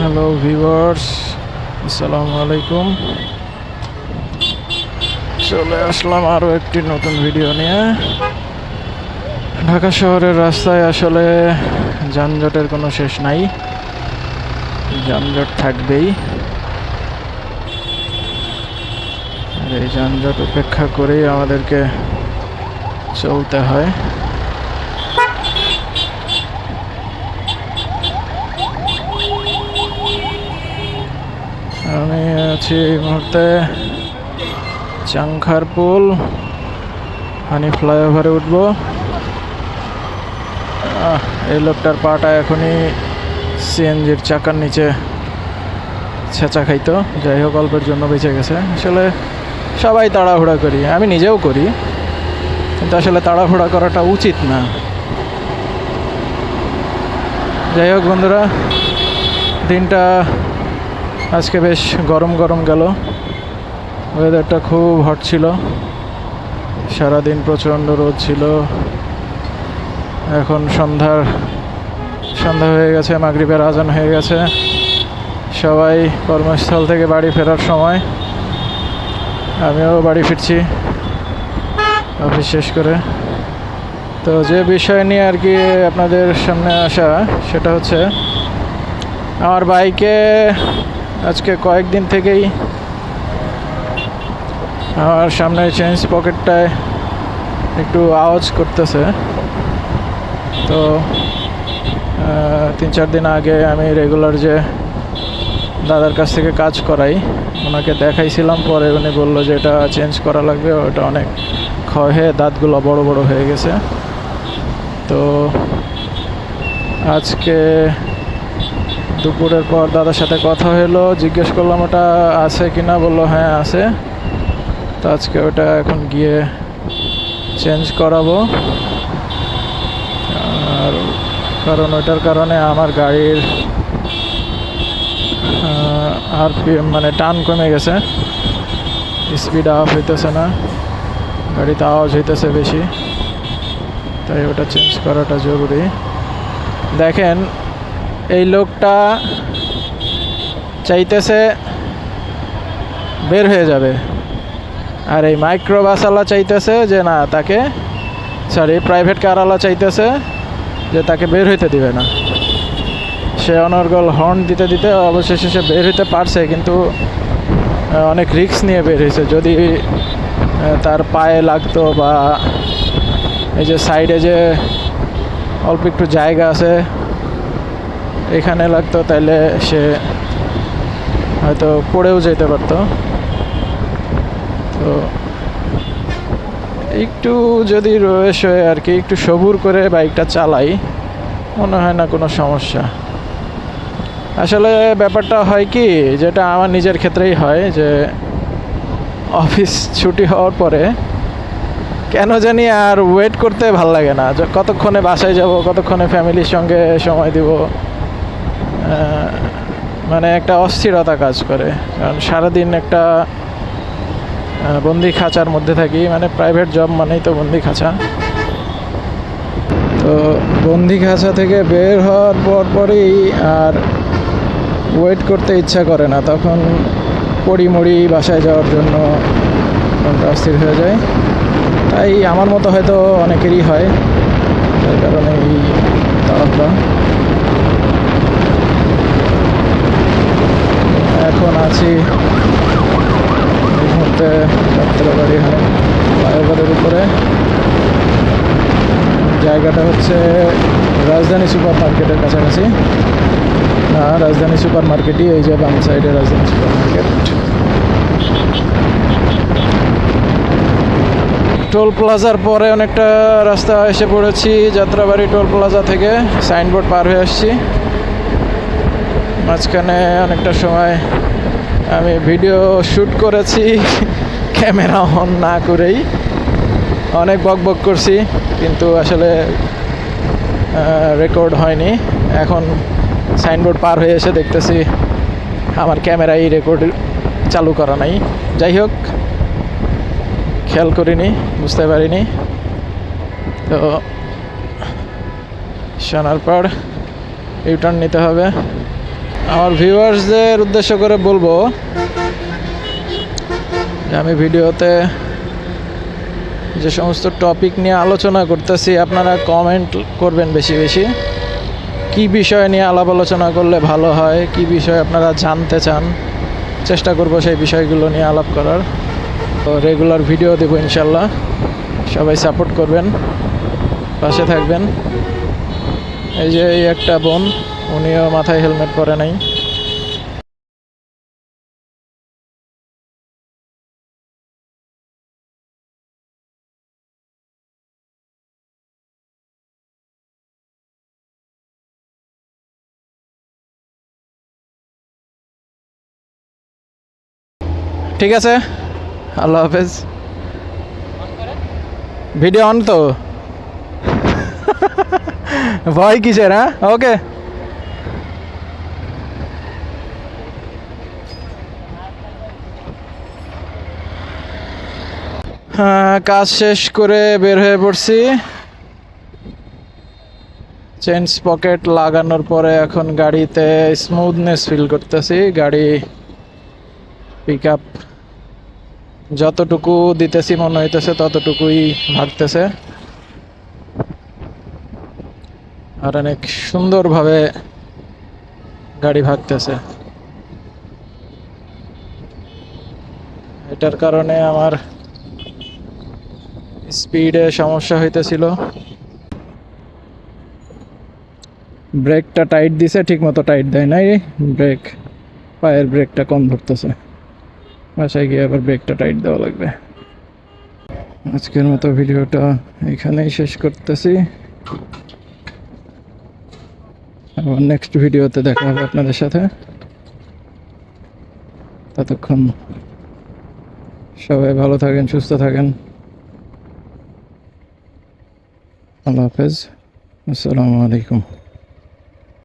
Hello viewers, আসসালামু আলাইকুম। চলে আসলাম আরও একটি নতুন ভিডিও নিয়ে। ঢাকা শহরের রাস্তায় আসলে যানজটের কোনো শেষ নাই, যানজট থাকবেই। আর এই যানজট উপেক্ষা করেই আমাদেরকে চলতে হয়। আমি আছি এই মুহূর্তে চাংখারপুল হানি ফ্লাইওভারে উঠব। এই লোকটার পাটা এখনই সিএনজির চাকার নিচে ছেঁচা খাইতো। যাই হোক, অল্পের জন্য বেঁচে গেছে। আসলে সবাই তাড়াহুড়া করি, আমি নিজেও করি, কিন্তু আসলে তাড়াহুড়া করাটা উচিত না। যাই হোক বন্ধুরা, দিনটা আজকে বেশ গরম গরম গেল। ওয়েদারটা খুব হট ছিল, সারাদিন প্রচণ্ড রোদ ছিল। এখন সন্ধ্যা হয়ে গেছে, মাগরিবের আজান হয়ে গেছে। সবাই কর্মস্থল থেকে বাড়ি ফেরার সময়। আমিও বাড়ি ফিরছি অফিস শেষ করে। তো যে বিষয় নিয়ে আর কি আপনাদের সামনে আসা, সেটা হচ্ছে আমার বাইকে আজকে কয়েকদিন থেকেই আমার সামনের চেঞ্জ পকেটটায় একটু আওয়াজ করতেছে। তো 3-4 দিন আগে আমি রেগুলার যে দাদার কাছ থেকে কাজ করাই, ওনাকে দেখাইছিলাম। পরে উনি বললো যে এটা চেঞ্জ করা লাগবে, ওটা অনেক ক্ষয় হয়ে দাঁতগুলো বড় বড় হয়ে গেছে। তো আজকে দুপুরের পর দাদার সাথে কথা হলো, জিজ্ঞেস করলাম ওটা আছে কিনা, বললো হ্যাঁ আছে। তো আজকে ওটা এখন গিয়ে চেঞ্জ করাবো। আর কারণ ওটার কারণে আমার গাড়ির আরপিএম মানে টান কমে গেছে, স্পিড আপ হইতেছে না, গাড়িতে আওয়াজ হইতেছে বেশি। তাই ওটা চেঞ্জ করাটা জরুরি। দেখেন, এই লোকটা চাইতেছে বের হয়ে যাবে, আর এই মাইক্রোবাসওয়ালা চাইতেছে যে না, তাকে প্রাইভেট কারওয়ালা চাইতেছে যে তাকে বের হইতে দিবে না। সে অনর্গল হর্ন দিতে দিতে অবশেষে সে বের হইতে পারছে, কিন্তু অনেক রিস্ক নিয়ে বের হয়েছে। যদি তার পায়ে লাগতো বা এই যে সাইডে যে অল্প একটু জায়গা আছে এখানে লাগতো, তাইলে সে হয়তো পড়েও যেতে পারতো। তো একটু যদি রয়েস হয়ে আর কি একটু সবুর করে বাইকটা চালাই, মনে হয় না কোনো সমস্যা। আসলে ব্যাপারটা হয় কি, যেটা আমার নিজের ক্ষেত্রেই হয়, যে অফিস ছুটি হওয়ার পরে কেন জানি আর ওয়েট করতে ভাল লাগে না, যে কতক্ষণে বাসায় যাব, কতক্ষণে ফ্যামিলির সঙ্গে সময় দিব। মানে একটা অস্থিরতা কাজ করে, কারণ সারাদিন একটা বন্দি খাঁচার মধ্যে থাকি। মানে প্রাইভেট জব মানেই তো বন্দি খাঁচা। তো বন্দি খাঁচা থেকে বের হওয়ার পরই আর ওয়েট করতে ইচ্ছা করে না, তখন পড়ি বাসায় যাওয়ার জন্য মনটা অস্থির হয়ে যায়। তাই আমার মতো হয়তো অনেকেরই হয়, যার কারণে এই তাড়াহুড়া। এখন আছি এই মুহূর্তে যাত্রাবাড়ি ফ্লাইওভারের উপরে। জায়গাটা হচ্ছে রাজধানী সুপার মার্কেটের কাছাকাছি। না, রাজধানী সুপার মার্কেটই, এই যে বাম সাইডে রাজধানী সুপার মার্কেট। টোল প্লাজার পরে অনেকটা রাস্তা এসে পড়েছি। যাত্রাবাড়ি টোল প্লাজা থেকে সাইনবোর্ড পার হয়ে আসছি। মাঝখানে অনেকটা সময় আমি ভিডিও শ্যুট করেছি ক্যামেরা অন না করেই। অনেক বকবক করছি, কিন্তু আসলে রেকর্ড হয়নি। এখন সাইনবোর্ড পার হয়ে এসে দেখতেছি আমার ক্যামেরায় রেকর্ড চালু করা নাই। যাই হোক, খেয়াল করিনি, বুঝতে পারিনি। তো শোনার পর ইউটার্ন নিতে হবে। আমার ভিউয়ার্সদের উদ্দেশ্য করে বলবো যে আমি ভিডিওতে যে সমস্ত টপিক নিয়ে আলোচনা করতেছি আপনারা কমেন্ট করবেন বেশি বেশি। কি বিষয় নিয়ে আলাপ আলোচনা করলে ভালো হয়, কি বিষয় আপনারা জানতে চান, চেষ্টা করব সেই বিষয়গুলো নিয়ে আলাপ করার। তো রেগুলার ভিডিও দেবো ইনশাল্লাহ। সবাই সাপোর্ট করবেন, পাশে থাকবেন। এই যে এই একটা বোন, উনিও মাথায় হেলমেট পরে নাই। ঠিক আছে, আল্লাহ হাফেজ। ভিডিও অন তো, ভয় কিসের? হ্যাঁ, ওকে। হ্যাঁ, কাজ শেষ করে বের হয়ে পড়ছি। চেঞ্জ পকেট লাগানোর পরে এখন গাড়িতে স্মুথনেস ফিল করতেছি। গাড়ি পিক আপ যতটুকু দিতেছি মনে হইতেছে ততটুকুই ভাগতেছে, আর অনেক সুন্দরভাবে গাড়ি ভাগতেছে। এটার কারণে আমার স্পিডে সমস্যা হইতেছিল। ব্রেকটা টাইট দিছে, ঠিক মতো টাইট দেয় নাই। ব্রেক, পায়ের ব্রেকটা কম ধরতেছে। বাসায় গিয়ে আবার ব্রেকটা টাইট দেওয়া লাগবে। আজকের মতো ভিডিওটা এখানেই শেষ করতেছি। আবার নেক্সট ভিডিওতে দেখা হবে আপনাদের সাথে। ততক্ষণ সবাই ভালো থাকেন, সুস্থ থাকেন। আল্লাহ হাফেজ, আসসালামু আলাইকুম।